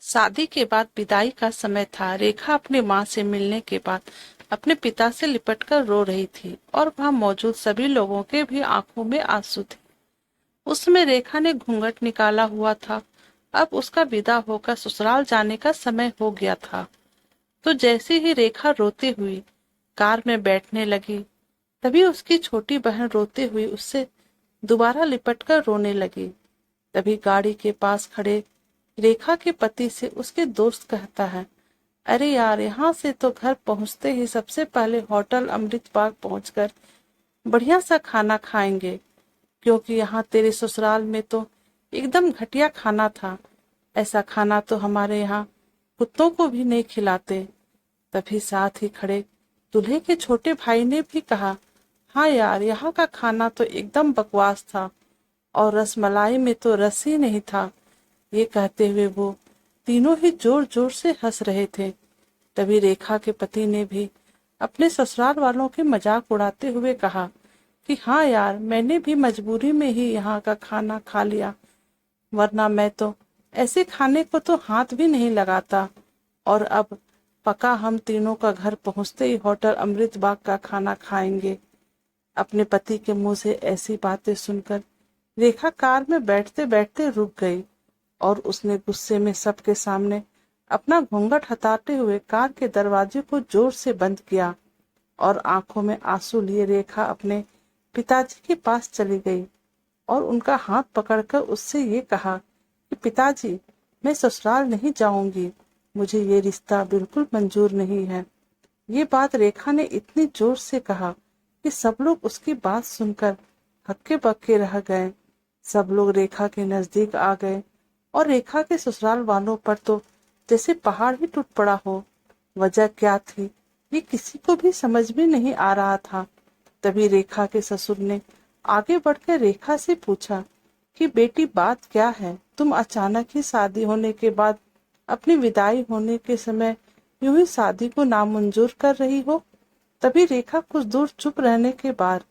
शादी के बाद विदाई का समय था। रेखा अपनी माँ से मिलने के बाद अपने पिता से लिपटकर रो रही थी और वहां मौजूद सभी लोगों के भी आंखों में आंसू थे। उसमें रेखा ने घूंघट निकाला हुआ था। अब उसका विदा होकर ससुराल जाने का समय हो गया था। तो जैसे ही रेखा रोती हुई कार में बैठने लगी, तभी उसकी छोटी बहन रोते हुए उससे दोबारा लिपटकर रोने लगी। तभी गाड़ी के पास खड़े रेखा के पति से उसके दोस्त कहता है, अरे यार, यहाँ से तो घर पहुंचते ही सबसे पहले होटल अमृत बाग पहुंचकर बढ़िया सा खाना खाएंगे, क्योंकि यहाँ तेरे ससुराल में तो एकदम घटिया खाना था। ऐसा खाना तो हमारे यहाँ कुत्तों को भी नहीं खिलाते। तभी साथ ही खड़े दूल्हे के छोटे भाई ने भी कहा, हाँ यार, यहाँ का खाना तो एकदम बकवास था और रसमलाई में तो रस ही नहीं था। ये कहते हुए वो तीनों ही जोर जोर से हंस रहे थे। तभी रेखा के पति ने भी अपने ससुराल वालों के मजाक उड़ाते हुए कहा कि हाँ यार, मैंने भी मजबूरी में ही यहाँ का खाना खा लिया, वरना मैं तो ऐसे खाने को तो हाथ भी नहीं लगाता। और अब पक्का हम तीनों का घर पहुंचते ही होटल अमृत बाग का खाना खाएंगे। अपने पति के मुंह से ऐसी बातें सुनकर रेखा कार में बैठते बैठते रुक गई और उसने गुस्से में सबके सामने अपना घूंघट हटाते हुए कार के दरवाजे को जोर से बंद किया और आंखों में आंसू लिए रेखा अपने पिताजी के पास चली गई और उनका हाथ पकड़कर उससे ये कहा कि पिताजी, मैं ससुराल नहीं जाऊंगी, मुझे ये रिश्ता बिल्कुल मंजूर नहीं है। ये बात रेखा ने इतनी जोर से कहा कि सब लोग उसकी बात सुनकर हक्के बक्के रह गए। सब लोग रेखा के नजदीक आ गए और रेखा के ससुराल वालों पर तो जैसे पहाड़ ही टूट पड़ा हो। वजह क्या थी ये किसी को भी समझ में नहीं आ रहा था। तभी रेखा के ससुर ने आगे बढ़कर रेखा से पूछा कि बेटी, बात क्या है? तुम अचानक ही शादी होने के बाद अपनी विदाई होने के समय यूं ही शादी को नामंजूर कर रही हो। तभी रेखा कुछ दूर चुप रहने के बाद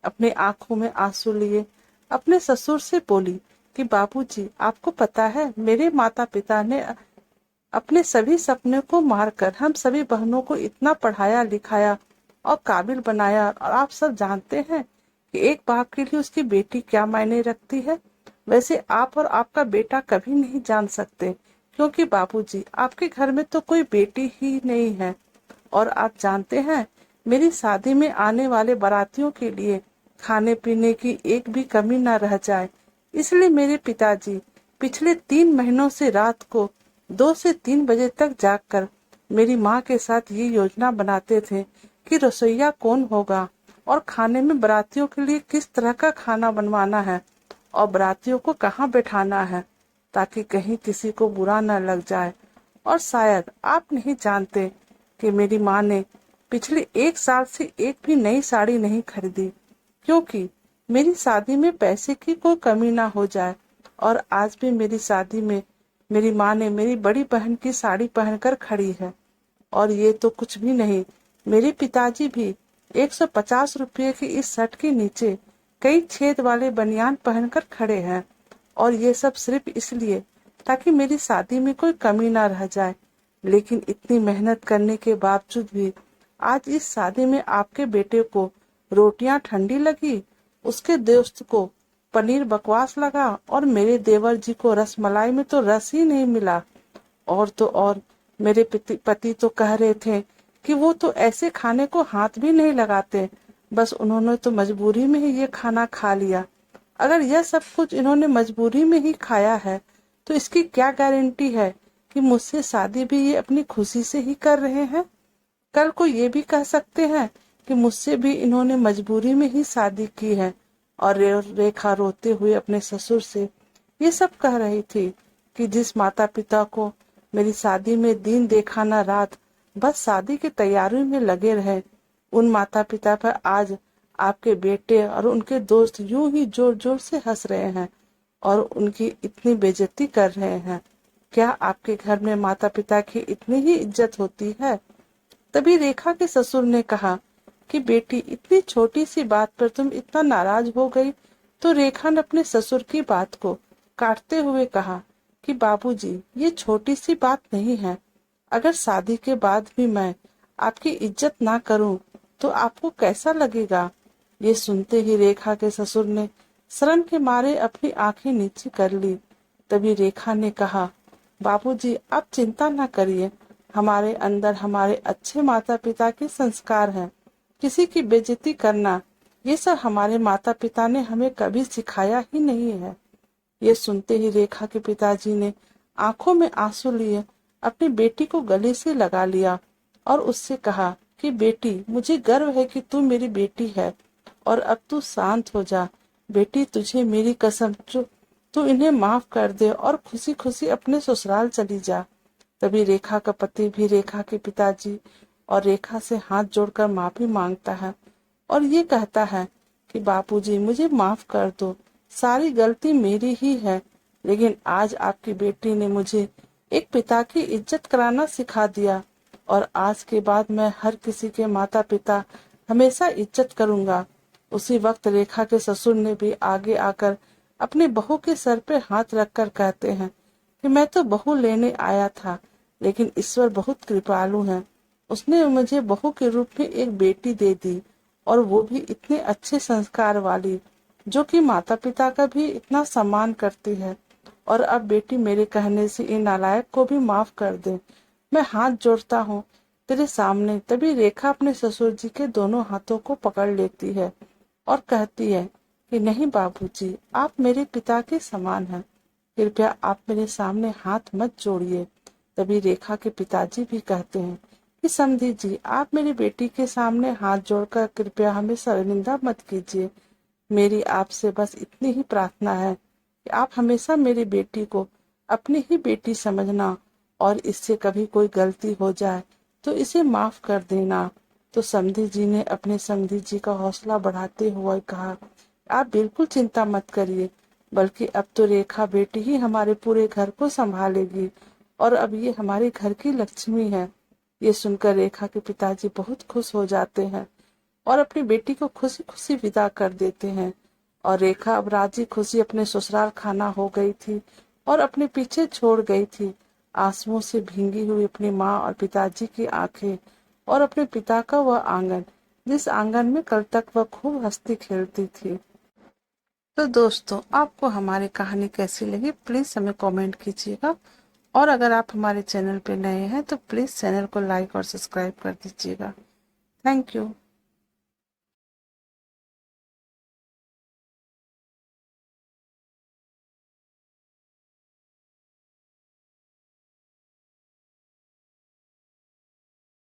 अपने आंखों में आंसू लिए अपने ससुर से बोली कि बाबूजी, आपको पता है, मेरे माता पिता ने अपने सभी सपने को मारकर हम सभी बहनों को इतना पढ़ाया लिखाया और काबिल बनाया, और आप सब जानते हैं कि एक बाप के लिए उसकी बेटी क्या मायने रखती है। वैसे आप और आपका बेटा कभी नहीं जान सकते, क्योंकि बाबूजी, आपके घर में तो कोई बेटी ही नहीं है। और आप जानते हैं, मेरी शादी में आने वाले बारातियों के लिए खाने पीने की एक भी कमी न रह जाए, इसलिए मेरे पिताजी पिछले 3 महीनों से रात को 2 से 3 बजे तक जागकर मेरी माँ के साथ ये योजना बनाते थे कि रसोईया कौन होगा और खाने में बारातियों के लिए किस तरह का खाना बनवाना है और बारातियों को कहाँ बैठाना है, ताकि कहीं किसी को बुरा न लग जाए। और शायद आप नहीं जानते कि मेरी माँ ने पिछले 1 साल से एक भी नई साड़ी नहीं खरीदी, क्योंकि मेरी शादी में पैसे की कोई कमी ना हो जाए। और आज भी मेरी शादी में मेरी माँ ने मेरी बड़ी बहन की साड़ी पहनकर खड़ी है। और ये तो कुछ भी नहीं, मेरे पिताजी भी 150 रुपये की इस शर्ट के नीचे कई छेद वाले बनियान पहनकर खड़े हैं। और ये सब सिर्फ इसलिए ताकि मेरी शादी में कोई कमी ना रह जाए। लेकिन इतनी मेहनत करने के बावजूद भी आज इस शादी में आपके बेटे को रोटियां ठंडी लगी, उसके दोस्त को पनीर बकवास लगा और मेरे देवर जी को रसमलाई में तो रस ही नहीं मिला। और तो और मेरे पति तो कह रहे थे कि वो तो ऐसे खाने को हाथ भी नहीं लगाते, बस उन्होंने तो मजबूरी में ही ये खाना खा लिया। अगर यह सब कुछ इन्होंने मजबूरी में ही खाया है, तो इसकी क्या गारंटी है कि मुझसे शादी भी ये अपनी खुशी से ही कर रहे हैं। कल को ये भी कह सकते हैं कि मुझसे भी इन्होंने मजबूरी में ही शादी की है। और रेखा रोते हुए अपने ससुर से ये सब कह रही थी कि जिस माता पिता को मेरी शादी में दिन देखा ना रात बस शादी की तैयारी में लगे रहे, उन माता पिता पर आज आपके बेटे और उनके दोस्त यूं ही जोर जोर से हंस रहे हैं और उनकी इतनी बेइज्जती कर रहे हैं। क्या आपके घर में माता पिता की इतनी ही इज्जत होती है? तभी रेखा के ससुर ने कहा कि बेटी, इतनी छोटी सी बात पर तुम इतना नाराज हो गई। तो रेखा ने अपने ससुर की बात को काटते हुए कहा कि बाबूजी, ये छोटी सी बात नहीं है। अगर शादी के बाद भी मैं आपकी इज्जत ना करूं तो आपको कैसा लगेगा? ये सुनते ही रेखा के ससुर ने शर्म के मारे अपनी आंखें नीचे कर ली। तभी रेखा ने कहा, बाबूजी, आप चिंता ना करिए। हमारे अंदर हमारे अच्छे माता पिता के संस्कार हैं। किसी की बेइज्जती करना, ये सब हमारे माता पिता ने हमें कभी सिखाया ही नहीं है। ये सुनते ही रेखा के पिताजी ने आंखों में आंसू लिए अपनी बेटी को गले से लगा लिया और उससे कहा कि बेटी, मुझे गर्व है कि तू मेरी बेटी है और अब तू शांत हो जा। बेटी, तुझे मेरी कसम, तू इन्हें माफ कर दे और खुशी खुशी अपने ससुराल चली जा। तभी रेखा का पति भी रेखा के पिताजी और रेखा से हाथ जोड़कर माफी मांगता है और ये कहता है कि बापूजी, मुझे माफ कर दो। सारी गलती मेरी ही है, लेकिन आज आपकी बेटी ने मुझे एक पिता की इज्जत कराना सिखा दिया और आज के बाद मैं हर किसी के माता पिता हमेशा इज्जत करूंगा। उसी वक्त रेखा के ससुर ने भी आगे आकर अपने बहू के सर पे हाथ रखकर कहते हैं कि मैं तो बहू लेने आया था, लेकिन ईश्वर बहुत कृपालु है। उसने मुझे बहू के रूप में एक बेटी दे दी और वो भी इतने अच्छे संस्कार वाली, जो कि माता पिता का भी इतना सम्मान करती है। और अब बेटी, मेरे कहने से इन नालायक को भी माफ कर दे। मैं हाथ जोड़ता हूँ तेरे सामने। तभी रेखा अपने ससुर जी के दोनों हाथों को पकड़ लेती है और कहती है कि नहीं बाबूजी, आप मेरे पिता के समान हैं। कृपया आप मेरे सामने हाथ मत जोड़िए। तभी रेखा के पिताजी भी कहते हैं कि समधी जी, आप मेरी बेटी के सामने हाथ जोड़कर कृपया हमें शर्मिंदा मत कीजिए। मेरी आपसे बस इतनी ही प्रार्थना है कि आप हमेशा मेरी बेटी को अपनी ही बेटी समझना और इससे कभी कोई गलती हो जाए तो इसे माफ कर देना। तो समधी जी ने अपने समधी जी का हौसला बढ़ाते हुए कहा, आप बिल्कुल चिंता मत करिए, बल्कि अब तो रेखा बेटी ही हमारे पूरे घर को संभालेगी और अब ये हमारे घर की लक्ष्मी है। ये सुनकर रेखा के पिताजी बहुत खुश हो जाते हैं और अपनी बेटी को खुशी खुशी विदा कर देते हैं। और रेखा अब राजी खुशी अपने ससुराल खाना हो गई थी और अपने पीछे छोड़ गई थी आंसुओं से भींगी हुई अपनी माँ और पिताजी की आंखें और अपने पिता का वह आंगन, जिस आंगन में कल तक वह खूब हंसती खेलती थी। तो दोस्तों, आपको हमारी कहानी कैसी लगी प्लीज हमें कमेंट कीजिएगा और अगर आप हमारे चैनल पे नए हैं तो प्लीज चैनल को लाइक और सब्सक्राइब कर दीजिएगा। Thank you.